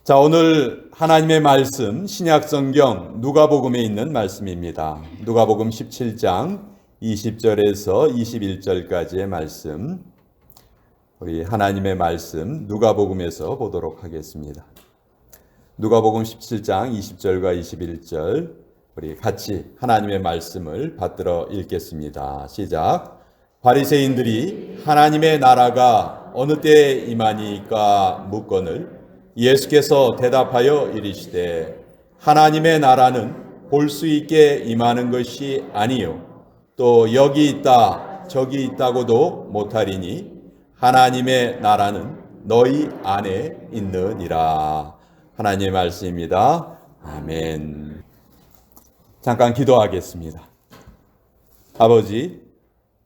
자, 오늘 하나님의 말씀 신약성경 누가복음에 있는 말씀입니다. 누가복음 17장 20절에서 21절까지의 말씀, 우리 하나님의 말씀 누가복음에서 보도록 하겠습니다. 누가복음 17장 20절과 21절 우리 같이 하나님의 말씀을 받들어 읽겠습니다. 시작. 바리새인들이 하나님의 나라가 어느 때에 임하니까 묻거늘 예수께서 대답하여 이르시되 하나님의 나라는 볼 수 있게 임하는 것이 아니요 또 여기 있다 저기 있다고도 못하리니 하나님의 나라는 너희 안에 있느니라. 하나님의 말씀입니다. 아멘. 잠깐 기도하겠습니다. 아버지,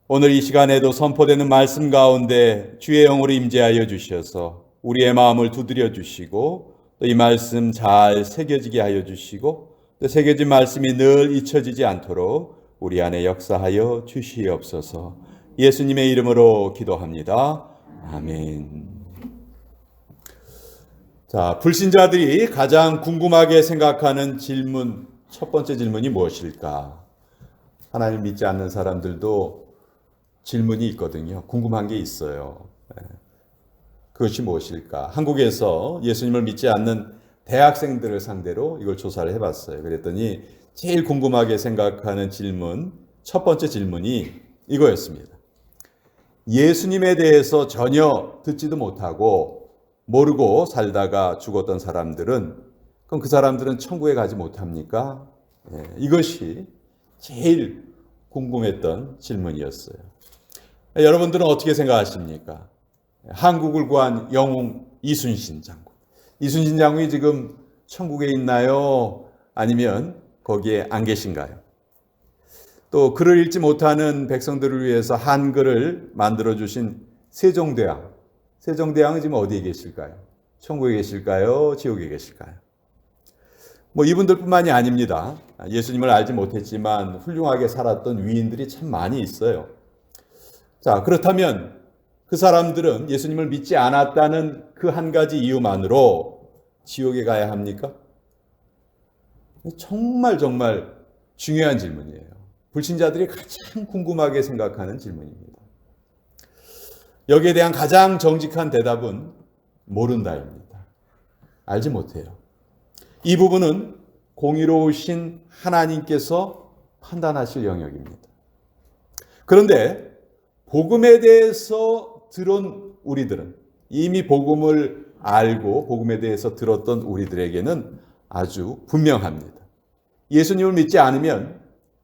오늘 이 시간에도 선포되는 말씀 가운데 주의 영으로 임재하여 주셔서 우리의 마음을 두드려 주시고 또 이 말씀 잘 새겨지게 하여 주시고 또 새겨진 말씀이 늘 잊혀지지 않도록 우리 안에 역사하여 주시옵소서. 예수님의 이름으로 기도합니다. 아멘. 자, 불신자들이 가장 궁금하게 생각하는 질문, 첫 번째 질문이 무엇일까? 하나님 믿지 않는 사람들도 질문이 있거든요. 궁금한 게 있어요. 그것이 무엇일까? 한국에서 예수님을 믿지 않는 대학생들을 상대로 이걸 조사를 해봤어요. 그랬더니 제일 궁금하게 생각하는 질문, 첫 번째 질문이 이거였습니다. 예수님에 대해서 전혀 듣지도 못하고 모르고 살다가 죽었던 사람들은, 그럼 그 사람들은 천국에 가지 못합니까? 이것이 제일 궁금했던 질문이었어요. 여러분들은 어떻게 생각하십니까? 한국을 구한 영웅 이순신 장군. 이순신 장군이 지금 천국에 있나요? 아니면 거기에 안 계신가요? 또 글을 읽지 못하는 백성들을 위해서 한글을 만들어주신 세종대왕. 세종대왕은 지금 어디에 계실까요? 천국에 계실까요? 지옥에 계실까요? 이분들뿐만이 아닙니다. 예수님을 알지 못했지만 훌륭하게 살았던 위인들이 참 많이 있어요. 자, 그렇다면 그 사람들은 예수님을 믿지 않았다는 그 한 가지 이유만으로 지옥에 가야 합니까? 정말 중요한 질문이에요. 불신자들이 가장 궁금하게 생각하는 질문입니다. 여기에 대한 가장 정직한 대답은 모른다입니다. 알지 못해요. 이 부분은 공의로우신 하나님께서 판단하실 영역입니다. 그런데 복음에 대해서 들은 우리들은, 이미 복음을 알고 복음에 대해서 들었던 우리들에게는 아주 분명합니다. 예수님을 믿지 않으면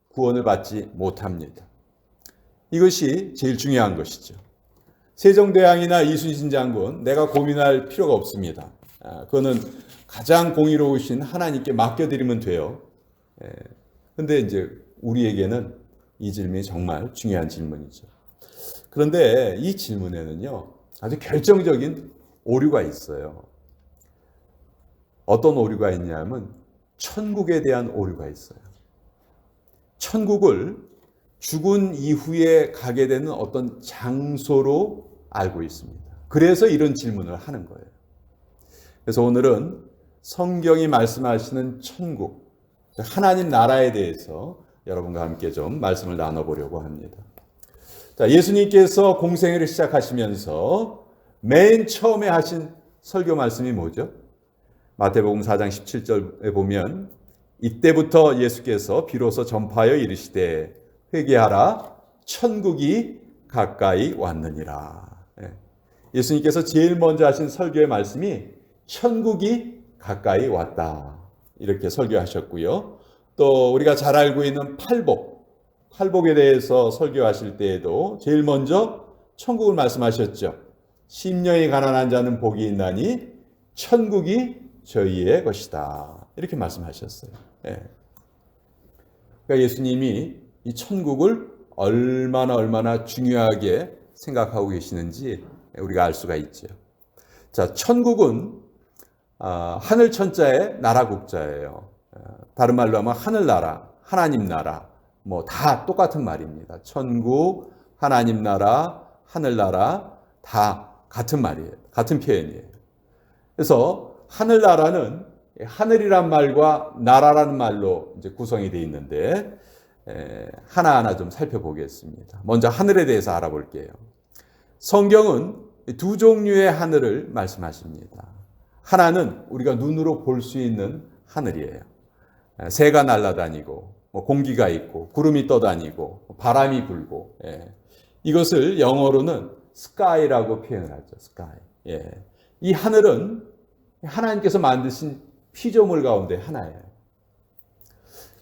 구원을 받지 못합니다. 이것이 제일 중요한 것이죠. 세종대왕이나 이순신 장군, 내가 고민할 필요가 없습니다. 그거는 가장 공의로우신 하나님께 맡겨드리면 돼요. 그런데 이제 우리에게는 이 질문이 정말 중요한 질문이죠. 그런데 이 질문에는요, 아주 결정적인 오류가 있어요. 어떤 오류가 있냐면 천국에 대한 오류가 있어요. 천국을 죽은 이후에 가게 되는 어떤 장소로 알고 있습니다. 그래서 이런 질문을 하는 거예요. 그래서 오늘은 성경이 말씀하시는 천국, 하나님 나라에 대해서 여러분과 함께 좀 말씀을 나눠보려고 합니다. 자, 예수님께서 공생애를 시작하시면서 맨 처음에 하신 설교 말씀이 뭐죠? 마태복음 4장 17절에 보면 이때부터 예수께서 비로소 전파하여 이르시되 회개하라 천국이 가까이 왔느니라. 예수님께서 제일 먼저 하신 설교의 말씀이 천국이 가까이 왔다, 이렇게 설교하셨고요. 또 우리가 잘 알고 있는 팔복에 대해서 설교하실 때에도 제일 먼저 천국을 말씀하셨죠. 심령이 가난한 자는 복이 있나니 천국이 저희의 것이다, 이렇게 말씀하셨어요. 그러니까 예수님이 이 천국을 얼마나 중요하게 생각하고 계시는지 우리가 알 수가 있죠. 자, 천국은 하늘 천자의 나라 국자예요. 다른 말로 하면 하늘나라, 하나님 나라, 다 똑같은 말입니다. 천국, 하나님 나라, 하늘나라 다 같은 말이에요. 같은 표현이에요. 그래서 하늘나라는 하늘이란 말과 나라라는 말로 이제 구성이 되어 있는데 하나하나 좀 살펴보겠습니다. 먼저 하늘에 대해서 알아볼게요. 성경은 두 종류의 하늘을 말씀하십니다. 하나는 우리가 눈으로 볼 수 있는 하늘이에요. 새가 날아다니고 공기가 있고 구름이 떠다니고 바람이 불고 이것을 영어로는 sky라고 표현을 하죠. sky. 이 하늘은 하나님께서 만드신 피조물 가운데 하나예요.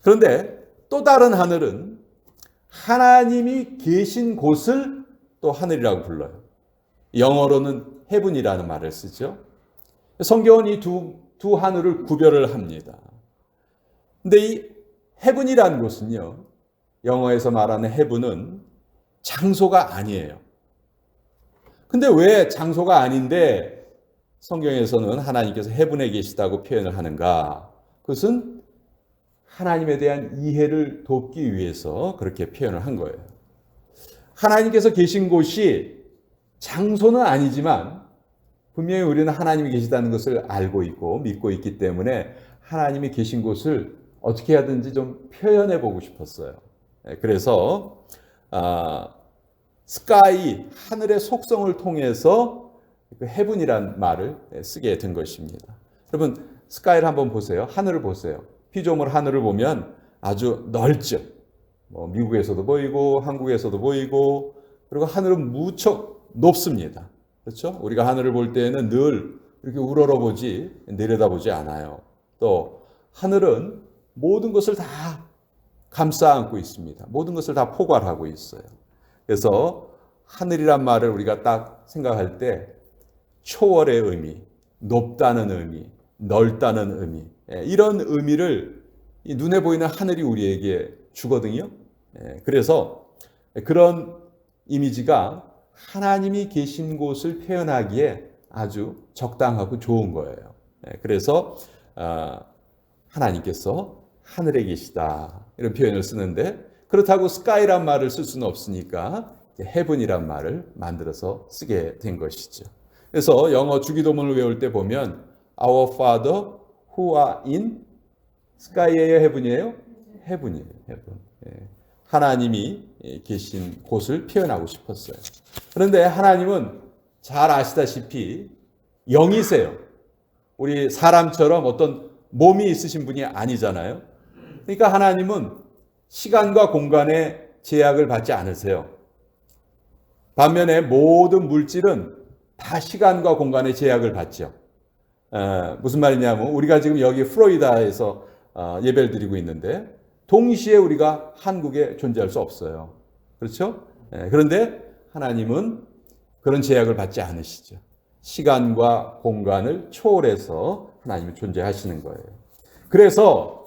그런데 또 다른 하늘은 하나님이 계신 곳을 또 하늘이라고 불러요. 영어로는 heaven이라는 말을 쓰죠. 성경은 이 두 하늘을 구별을 합니다. 근데 이 heaven이라는 곳은요, 영어에서 말하는 heaven은 장소가 아니에요. 근데 왜 장소가 아닌데 성경에서는 하나님께서 heaven에 계시다고 표현을 하는가? 그것은 하나님에 대한 이해를 돕기 위해서 그렇게 표현을 한 거예요. 하나님께서 계신 곳이 장소는 아니지만 분명히 우리는 하나님이 계시다는 것을 알고 있고 믿고 있기 때문에 하나님이 계신 곳을 어떻게 하든지 좀 표현해 보고 싶었어요. 그래서 스카이, 하늘의 속성을 통해서 heaven이란 말을 쓰게 된 것입니다. 여러분, 스카이를 한번 보세요. 하늘을 보세요. 피조물 하늘을 보면 아주 넓죠. 미국에서도 보이고 한국에서도 보이고, 그리고 하늘은 무척 높습니다. 그렇죠? 우리가 하늘을 볼 때에는 늘 이렇게 우러러보지 내려다보지 않아요. 또 하늘은 모든 것을 다 감싸 안고 있습니다. 모든 것을 다 포괄하고 있어요. 그래서 하늘이란 말을 우리가 딱 생각할 때 초월의 의미, 높다는 의미, 넓다는 의미, 이런 의미를 눈에 보이는 하늘이 우리에게 주거든요. 그래서 그런 이미지가 하나님이 계신 곳을 표현하기에 아주 적당하고 좋은 거예요. 그래서 하나님께서 하늘에 계시다 이런 표현을 쓰는데, 그렇다고 스카이란 말을 쓸 수는 없으니까 heaven이란 말을 만들어서 쓰게 된 것이죠. 그래서 영어 주기도문을 외울 때 보면 Our Father who are in sky예요, heaven이에요? heaven이에요. heaven. 하나님이 계신 곳을 표현하고 싶었어요. 그런데 하나님은 잘 아시다시피 영이세요. 우리 사람처럼 어떤 몸이 있으신 분이 아니잖아요. 그러니까 하나님은 시간과 공간에 제약을 받지 않으세요. 반면에 모든 물질은 다 시간과 공간에 제약을 받죠. 무슨 말이냐면 우리가 지금 여기 플로리다에서 예배를 드리고 있는데 동시에 우리가 한국에 존재할 수 없어요. 그렇죠? 그런데 하나님은 그런 제약을 받지 않으시죠. 시간과 공간을 초월해서 하나님이 존재하시는 거예요. 그래서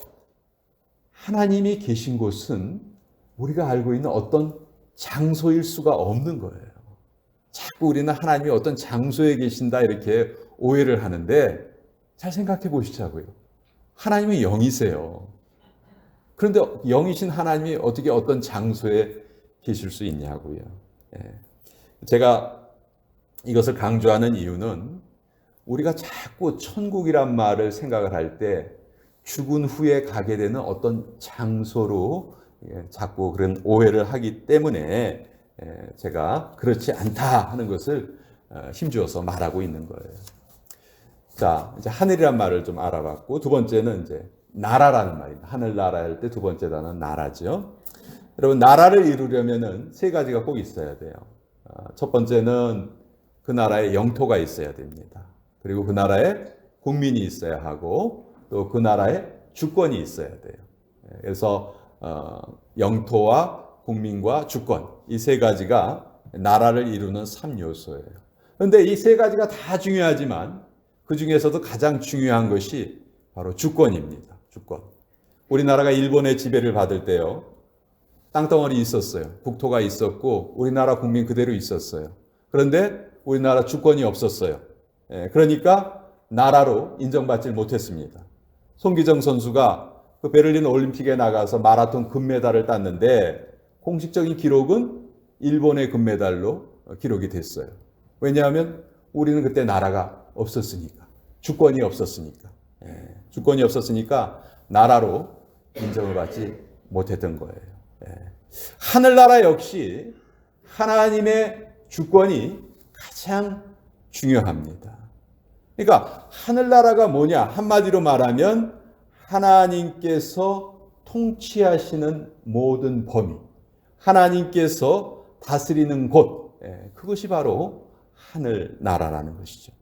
하나님이 계신 곳은 우리가 알고 있는 어떤 장소일 수가 없는 거예요. 자꾸 우리는 하나님이 어떤 장소에 계신다 이렇게 오해를 하는데 잘 생각해 보시자고요. 하나님은 영이세요. 그런데 영이신 하나님이 어떻게 어떤 장소에 계실 수 있냐고요. 제가 이것을 강조하는 이유는 우리가 자꾸 천국이란 말을 생각을 할 때 죽은 후에 가게 되는 어떤 장소로 자꾸 그런 오해를 하기 때문에 제가 그렇지 않다 하는 것을 힘주어서 말하고 있는 거예요. 자, 이제 하늘이란 말을 좀 알아봤고, 두 번째는 이제 나라라는 말입니다. 하늘나라 할 때 두 번째 단어는 나라죠. 여러분, 나라를 이루려면은 세 가지가 꼭 있어야 돼요. 첫 번째는 그 나라에 영토가 있어야 됩니다. 그리고 그 나라에 국민이 있어야 하고 또 그 나라에 주권이 있어야 돼요. 그래서 영토와 국민과 주권, 이 세 가지가 나라를 이루는 3요소예요. 그런데 이 세 가지가 다 중요하지만 그 중에서도 가장 중요한 것이 바로 주권입니다. 주권. 우리나라가 일본의 지배를 받을 때요, 땅덩어리 있었어요. 국토가 있었고 우리나라 국민 그대로 있었어요. 그런데 우리나라 주권이 없었어요. 그러니까 나라로 인정받지 못했습니다. 송기정 선수가 그 베를린 올림픽에 나가서 마라톤 금메달을 땄는데 공식적인 기록은 일본의 금메달로 기록이 됐어요. 왜냐하면 우리는 그때 나라가 없었으니까. 주권이 없었으니까. 주권이 없었으니까 나라로 인정을 받지 못했던 거예요. 하늘나라 역시 하나님의 주권이 가장 중요합니다. 그러니까 하늘나라가 뭐냐? 한마디로 말하면 하나님께서 통치하시는 모든 범위, 하나님께서 다스리는 곳, 그것이 바로 하늘나라라는 것이죠.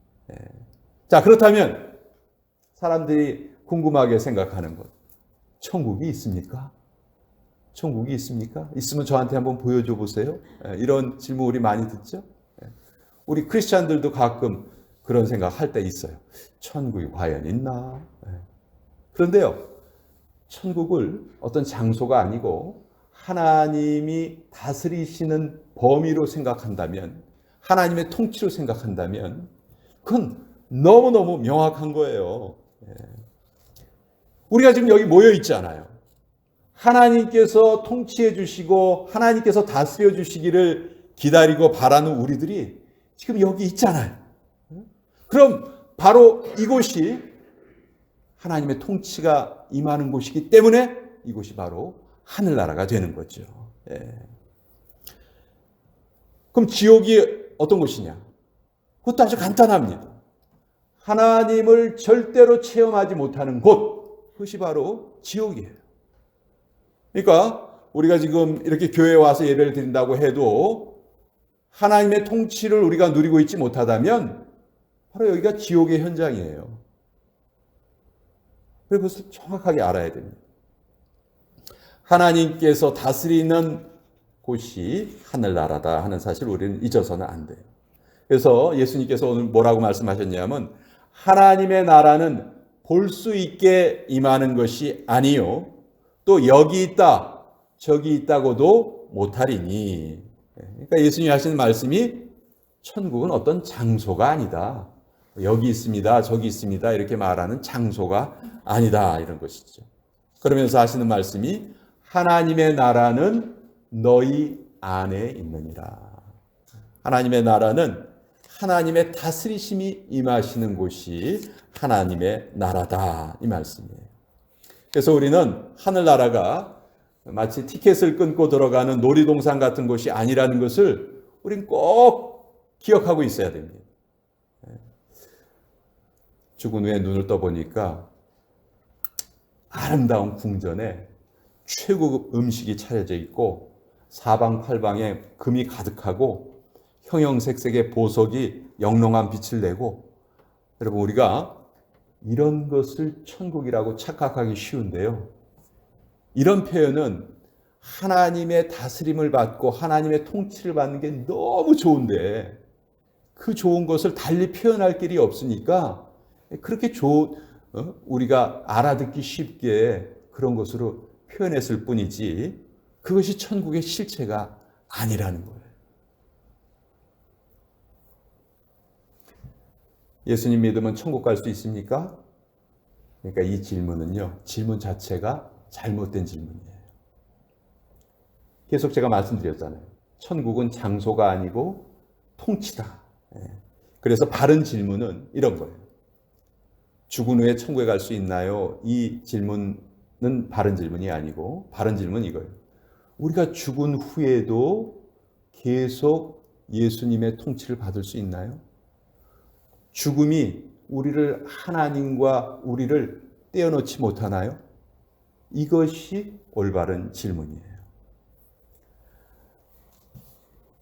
자, 그렇다면 사람들이 궁금하게 생각하는 것, 천국이 있습니까? 천국이 있습니까? 있으면 저한테 한번 보여줘 보세요. 이런 질문 우리 많이 듣죠? 우리 크리스찬들도 가끔 그런 생각 할 때 있어요. 천국이 과연 있나? 그런데요, 천국을 어떤 장소가 아니고 하나님이 다스리시는 범위로 생각한다면, 하나님의 통치로 생각한다면 그건 너무너무 명확한 거예요. 우리가 지금 여기 모여 있잖아요. 하나님께서 통치해 주시고 하나님께서 다스려 주시기를 기다리고 바라는 우리들이 지금 여기 있잖아요. 그럼 바로 이곳이 하나님의 통치가 임하는 곳이기 때문에 이곳이 바로 하늘나라가 되는 거죠. 그럼 지옥이 어떤 곳이냐? 그것도 아주 간단합니다. 하나님을 절대로 체험하지 못하는 곳, 그것이 바로 지옥이에요. 그러니까 우리가 지금 이렇게 교회에 와서 예배를 드린다고 해도 하나님의 통치를 우리가 누리고 있지 못하다면 바로 여기가 지옥의 현장이에요. 그래서 그것을 정확하게 알아야 됩니다. 하나님께서 다스리는 곳이 하늘나라다 하는 사실을 우리는 잊어서는 안 돼요. 그래서 예수님께서 오늘 뭐라고 말씀하셨냐면 하나님의 나라는 볼 수 있게 임하는 것이 아니요 또 여기 있다 저기 있다고도 못하리니. 그러니까 예수님이 하시는 말씀이 천국은 어떤 장소가 아니다. 여기 있습니다 저기 있습니다 이렇게 말하는 장소가 아니다 이런 것이죠. 그러면서 하시는 말씀이 하나님의 나라는 너희 안에 있느니라. 하나님의 나라는 하나님의 다스리심이 임하시는 곳이 하나님의 나라다 이 말씀이에요. 그래서 우리는 하늘나라가 마치 티켓을 끊고 들어가는 놀이동산 같은 곳이 아니라는 것을 우린 꼭 기억하고 있어야 됩니다. 죽은 후에 눈을 떠보니까 아름다운 궁전에 최고급 음식이 차려져 있고 사방팔방에 금이 가득하고 형형색색의 보석이 영롱한 빛을 내고, 여러분 우리가 이런 것을 천국이라고 착각하기 쉬운데요. 이런 표현은 하나님의 다스림을 받고 하나님의 통치를 받는 게 너무 좋은데 그 좋은 것을 달리 표현할 길이 없으니까 그렇게 우리가 알아듣기 쉽게 그런 것으로 표현했을 뿐이지 그것이 천국의 실체가 아니라는 거예요. 예수님 믿으면 천국 갈 수 있습니까? 그러니까 이 질문은요, 질문 자체가 잘못된 질문이에요. 계속 제가 말씀드렸잖아요. 천국은 장소가 아니고 통치다. 그래서 바른 질문은 이런 거예요. 죽은 후에 천국에 갈 수 있나요? 이 질문은 바른 질문이 아니고 바른 질문은 이거예요. 우리가 죽은 후에도 계속 예수님의 통치를 받을 수 있나요? 죽음이 우리를 하나님과 우리를 떼어놓지 못하나요? 이것이 올바른 질문이에요.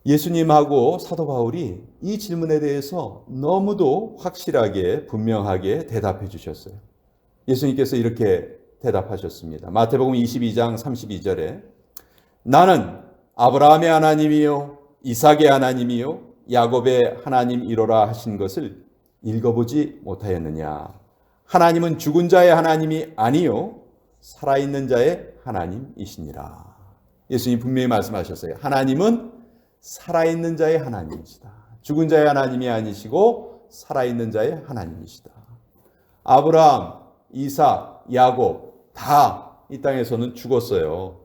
예수님하고 사도 바울이 이 질문에 대해서 너무도 확실하게 분명하게 대답해 주셨어요. 예수님께서 이렇게 대답하셨습니다. 마태복음 22장 32절에 나는 아브라함의 하나님이요 이삭의 하나님이요 야곱의 하나님이로라 하신 것을 읽어보지 못하였느냐. 하나님은 죽은 자의 하나님이 아니요 살아있는 자의 하나님이시니라. 예수님 분명히 말씀하셨어요. 하나님은 살아있는 자의 하나님이시다. 죽은 자의 하나님이 아니시고 살아있는 자의 하나님이시다. 아브라함, 이삭, 야곱 다 이 땅에서는 죽었어요.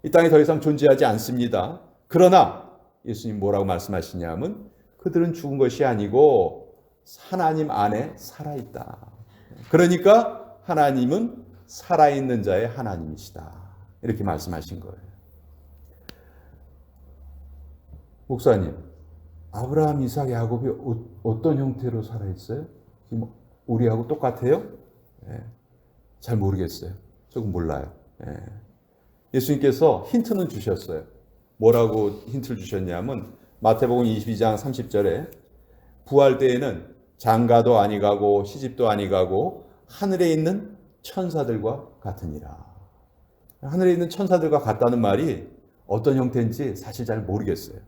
이 땅에 더 이상 존재하지 않습니다. 그러나 예수님 뭐라고 말씀하시냐면 그들은 죽은 것이 아니고 하나님 안에 살아있다. 그러니까 하나님은 살아있는 자의 하나님이시다. 이렇게 말씀하신 거예요. 목사님, 아브라함, 이삭, 야곱이 어떤 형태로 살아있어요? 지금 우리하고 똑같아요? 잘 모르겠어요. 조금 몰라요. 예수님께서 힌트는 주셨어요. 뭐라고 힌트를 주셨냐면 마태복음 22장 30절에 부활 때에는 장가도 아니 가고 시집도 아니 가고 하늘에 있는 천사들과 같으니라. 하늘에 있는 천사들과 같다는 말이 어떤 형태인지 사실 잘 모르겠어요.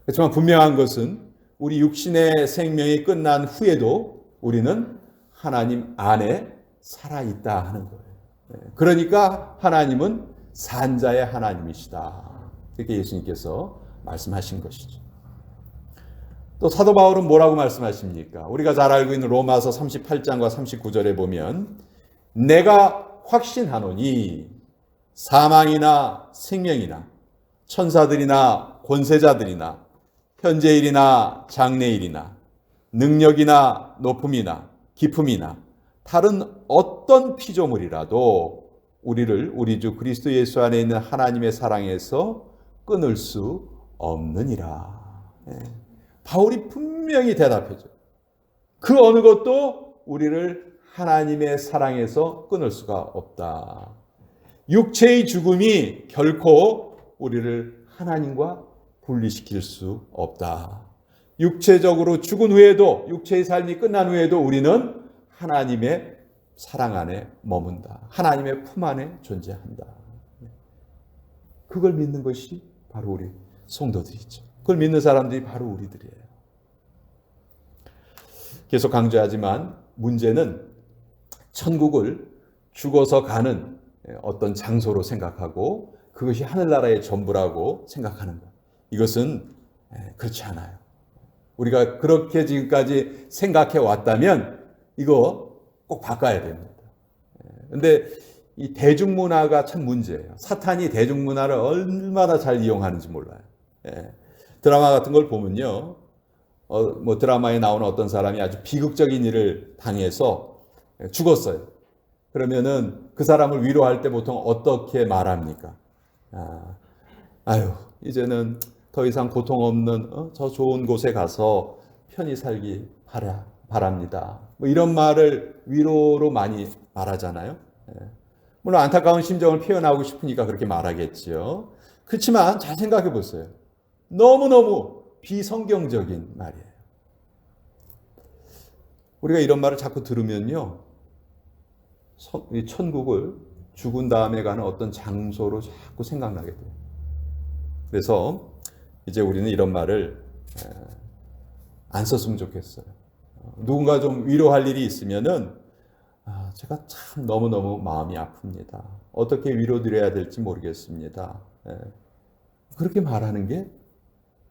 그렇지만 분명한 것은 우리 육신의 생명이 끝난 후에도 우리는 하나님 안에 살아있다 하는 거예요. 그러니까 하나님은 산자의 하나님이시다. 이렇게 예수님께서 말씀하신 것이죠. 또 사도 바울은 뭐라고 말씀하십니까? 우리가 잘 알고 있는 로마서 38장과 39절에 보면 내가 확신하노니 사망이나 생명이나 천사들이나 권세자들이나 현재일이나 장래일이나 능력이나 높음이나 깊음이나 다른 어떤 피조물이라도 우리를 우리 주 그리스도 예수 안에 있는 하나님의 사랑에서 끊을 수 없느니라. 바울이 분명히 대답하죠. 그 어느 것도 우리를 하나님의 사랑에서 끊을 수가 없다. 육체의 죽음이 결코 우리를 하나님과 분리시킬 수 없다. 육체적으로 죽은 후에도, 육체의 삶이 끝난 후에도 우리는 하나님의 사랑 안에 머문다. 하나님의 품 안에 존재한다. 그걸 믿는 것이 바로 우리 성도들이죠. 그걸 믿는 사람들이 바로 우리들이에요. 계속 강조하지만 문제는 천국을 죽어서 가는 어떤 장소로 생각하고 그것이 하늘나라의 전부라고 생각하는 것. 이것은 그렇지 않아요. 우리가 그렇게 지금까지 생각해 왔다면 이거 꼭 바꿔야 됩니다. 그런데 이 대중문화가 참 문제예요. 사탄이 대중문화를 얼마나 잘 이용하는지 몰라요. 드라마 같은 걸 보면요. 뭐 드라마에 나오는 어떤 사람이 아주 비극적인 일을 당해서 죽었어요. 그러면은 그 사람을 위로할 때 보통 어떻게 말합니까? 아유, 이제는 더 이상 고통 없는 저 좋은 곳에 가서 편히 살기 바랍니다. 뭐 이런 말을 위로로 많이 말하잖아요. 물론 안타까운 심정을 표현하고 싶으니까 그렇게 말하겠지요. 그렇지만 잘 생각해 보세요. 너무너무 비성경적인 말이에요. 우리가 이런 말을 자꾸 들으면요. 천국을 죽은 다음에 가는 어떤 장소로 자꾸 생각나게 돼요. 그래서 이제 우리는 이런 말을 안 썼으면 좋겠어요. 누군가 좀 위로할 일이 있으면은 제가 참 너무너무 마음이 아픕니다. 어떻게 위로드려야 될지 모르겠습니다. 그렇게 말하는 게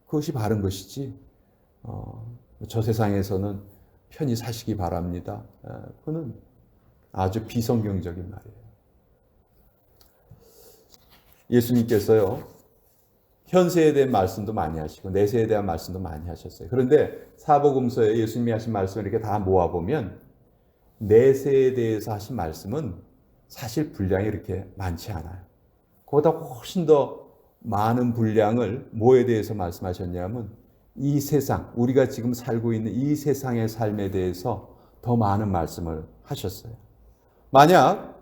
그것이 바른 것이지. 저 세상에서는 편히 사시기 바랍니다. 그거는 아주 비성경적인 말이에요. 예수님께서요. 현세에 대한 말씀도 많이 하시고 내세에 대한 말씀도 많이 하셨어요. 그런데 사복음서에 예수님이 하신 말씀을 이렇게 다 모아보면 내세에 대해서 하신 말씀은 사실 분량이 이렇게 많지 않아요. 그보다 훨씬 더 많은 분량을 뭐에 대해서 말씀하셨냐면 이 세상, 우리가 지금 살고 있는 이 세상의 삶에 대해서 더 많은 말씀을 하셨어요. 만약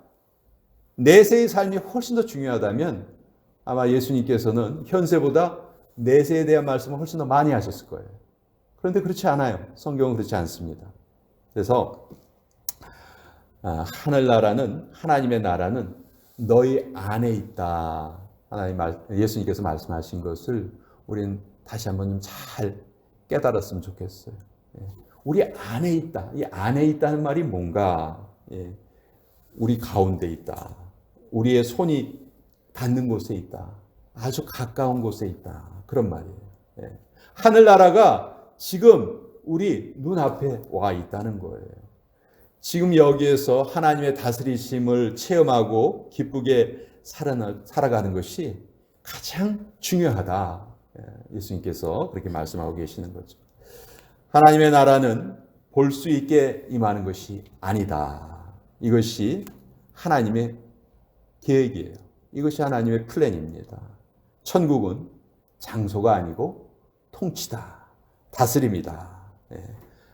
내세의 삶이 훨씬 더 중요하다면 아마 예수님께서는 현세보다 내세에 대한 말씀을 훨씬 더 많이 하셨을 거예요. 그런데 그렇지 않아요. 성경은 그렇지 않습니다. 그래서 하늘나라는, 하나님의 나라는 너희 안에 있다. 예수님께서 말씀하신 것을 우리는 다시 한번 좀 잘 깨달았으면 좋겠어요. 우리 안에 있다. 이 안에 있다는 말이 뭔가? 우리 가운데 있다. 우리의 손이 닿는 곳에 있다. 아주 가까운 곳에 있다. 그런 말이에요. 하늘나라가 지금 우리 눈앞에 와 있다는 거예요. 지금 여기에서 하나님의 다스리심을 체험하고 기쁘게 살아가는 것이 가장 중요하다. 예수님께서 그렇게 말씀하고 계시는 거죠. 하나님의 나라는 볼 수 있게 임하는 것이 아니다. 이것이 하나님의 계획이에요. 이것이 하나님의 플랜입니다. 천국은 장소가 아니고 통치다. 다스림이다.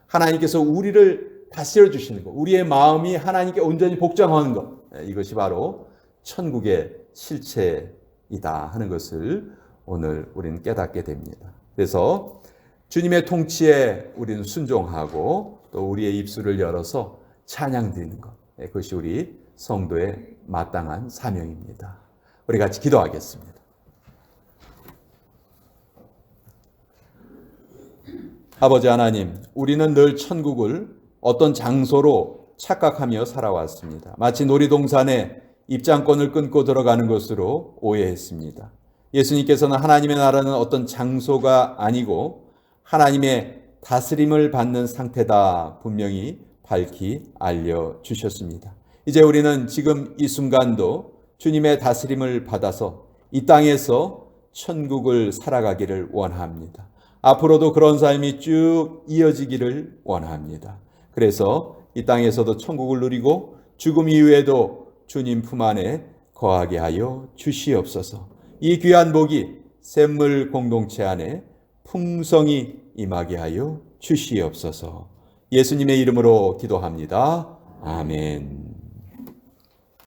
하나님께서 우리를 다스려 주시는 것, 우리의 마음이 하나님께 온전히 복종하는 것, 이것이 바로 천국의 실체이다 하는 것을 오늘 우리는 깨닫게 됩니다. 그래서 주님의 통치에 우리는 순종하고 또 우리의 입술을 열어서 찬양 드리는 것, 그것이 우리 성도의 마땅한 사명입니다. 우리 같이 기도하겠습니다. 아버지 하나님, 우리는 늘 천국을 어떤 장소로 착각하며 살아왔습니다. 마치 놀이동산에 입장권을 끊고 들어가는 것으로 오해했습니다. 예수님께서는 하나님의 나라는 어떤 장소가 아니고 하나님의 다스림을 받는 상태다 분명히 밝히 알려주셨습니다. 이제 우리는 지금 이 순간도 주님의 다스림을 받아서 이 땅에서 천국을 살아가기를 원합니다. 앞으로도 그런 삶이 쭉 이어지기를 원합니다. 그래서 이 땅에서도 천국을 누리고 죽음 이후에도 주님 품 안에 거하게 하여 주시옵소서. 이 귀한 복이 샘물 공동체 안에 풍성히 임하게 하여 주시옵소서. 예수님의 이름으로 기도합니다. 아멘.